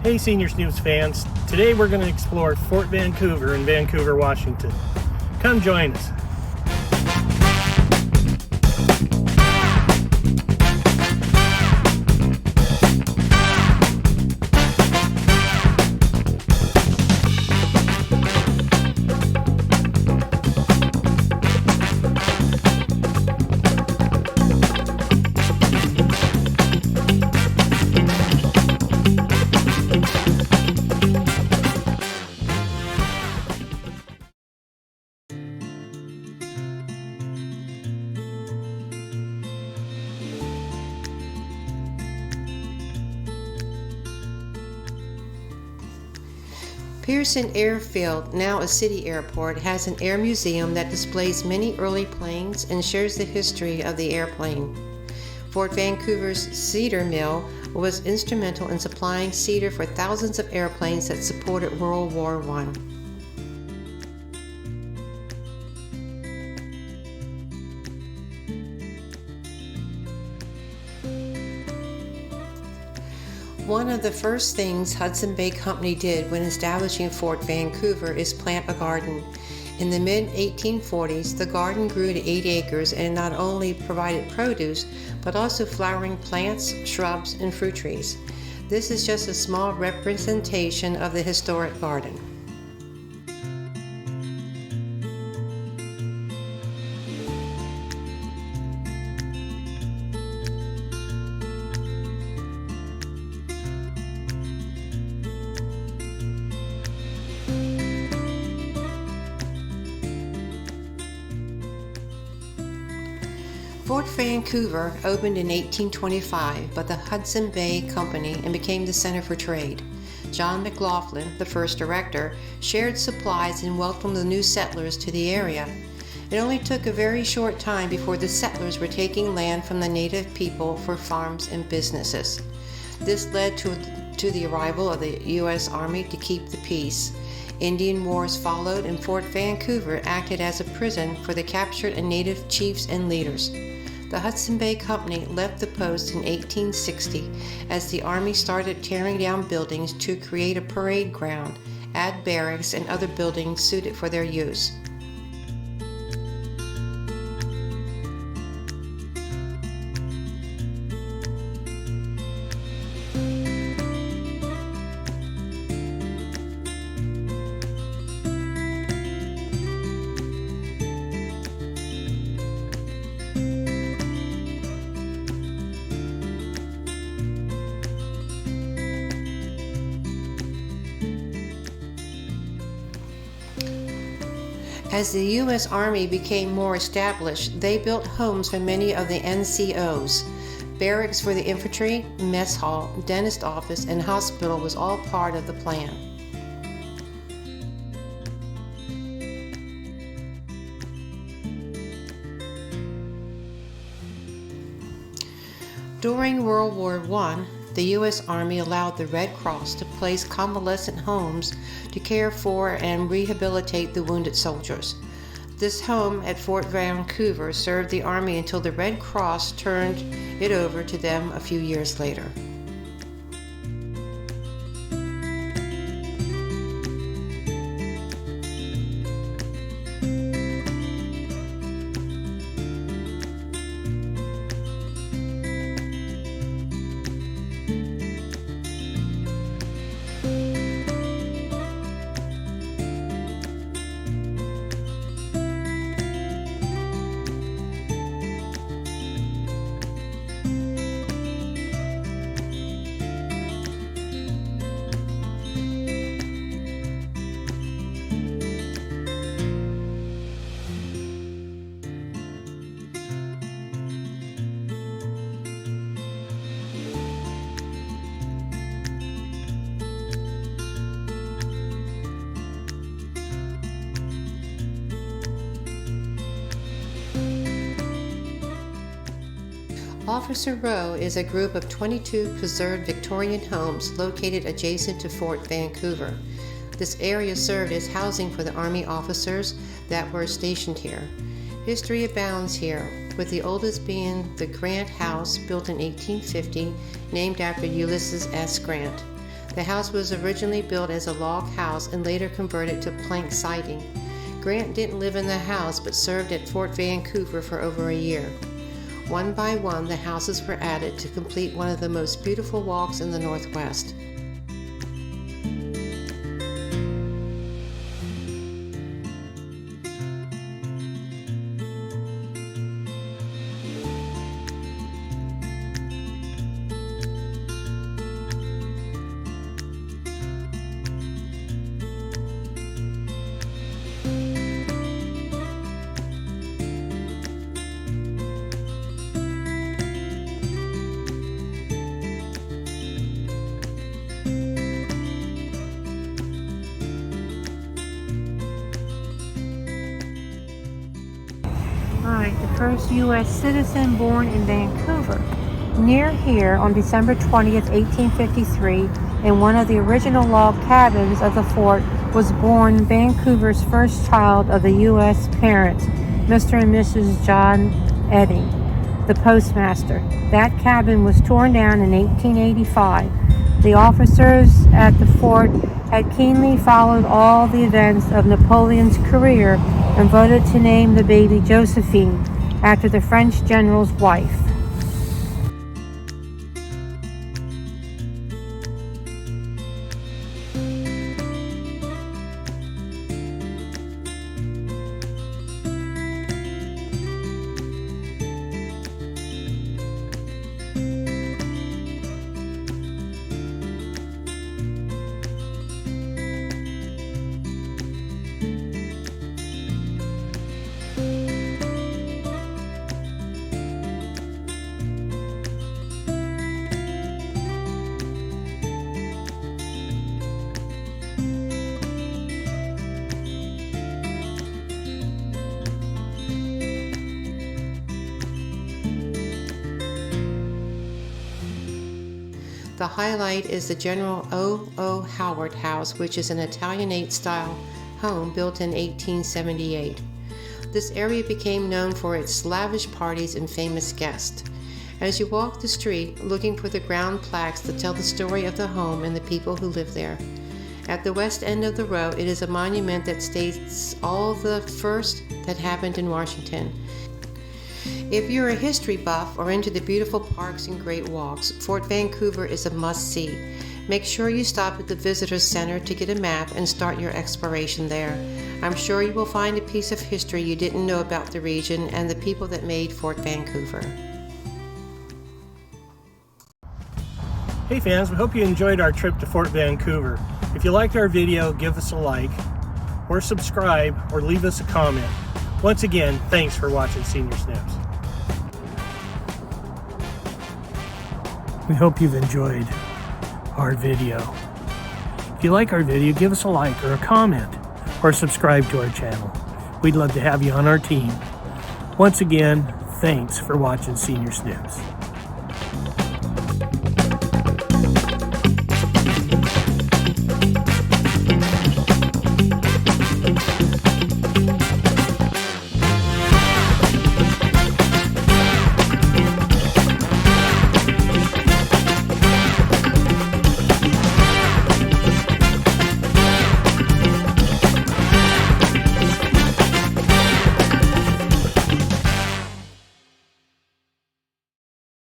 Hey Senior Snoops fans, today we're going to explore Fort Vancouver in Vancouver, Washington. Come join us. Pearson Airfield, now a city airport, has an air museum that displays many early planes and shares the history of the airplane. Fort Vancouver's cedar mill was instrumental in supplying cedar for thousands of airplanes that supported World War I. One of the first things Hudson Bay Company did when establishing Fort Vancouver is plant a garden. In the mid-1840s, the garden grew to 8 acres and not only provided produce, but also flowering plants, shrubs, and fruit trees. This is just a small representation of the historic garden. Fort Vancouver opened in 1825 by the Hudson Bay Company and became the center for trade. John McLaughlin, the first director, shared supplies and welcomed the new settlers to the area. It only took a very short time before the settlers were taking land from the native people for farms and businesses. This led to the arrival of the U.S. Army to keep the peace. Indian wars followed, and Fort Vancouver acted as a prison for the captured and native chiefs and leaders. The Hudson Bay Company left the post in 1860 as the Army started tearing down buildings to create a parade ground, add barracks and other buildings suited for their use. As the U.S. Army became more established, they built homes for many of the NCOs. Barracks for the infantry, mess hall, dentist office, and hospital was all part of the plan. During World War I, the U.S. Army allowed the Red Cross to place convalescent homes to care for and rehabilitate the wounded soldiers. This home at Fort Vancouver served the Army until the Red Cross turned it over to them a few years later. Officer Row is a group of 22 preserved Victorian homes located adjacent to Fort Vancouver. This area served as housing for the Army officers that were stationed here. History abounds here, with the oldest being the Grant House, built in 1850, named after Ulysses S. Grant. The house was originally built as a log house and later converted to plank siding. Grant didn't live in the house but served at Fort Vancouver for over a year. One by one, the houses were added to complete one of the most beautiful walks in the Northwest. Alright, the first U.S. citizen born in Vancouver. Near here, on December 20th, 1853, in one of the original log cabins of the fort, was born Vancouver's first child of the U.S. parents, Mr. and Mrs. John Edding, the postmaster. That cabin was torn down in 1885. The officers at the fort had keenly followed all the events of Napoleon's career and voted to name the baby Josephine after the French general's wife. The highlight is the General O. Howard House, which is an Italianate-style home built in 1878. This area became known for its lavish parties and famous guests. As you walk the street, looking for the ground plaques that tell the story of the home and the people who live there. At the west end of the row, it is a monument that states all the first that happened in Washington. If you're a history buff or into the beautiful parks and great walks, Fort Vancouver is a must-see. Make sure you stop at the Visitor Center to get a map and start your exploration there. I'm sure you will find a piece of history you didn't know about the region and the people that made Fort Vancouver. Hey fans, we hope you enjoyed our trip to Fort Vancouver. If you liked our video, give us a like, or subscribe, or leave us a comment. Once again, thanks for watching Senior Snoops. We hope you've enjoyed our video. If you like our video, give us a like or a comment, or subscribe to our channel. We'd love to have you on our team. Once again, thanks for watching Senior Snoops.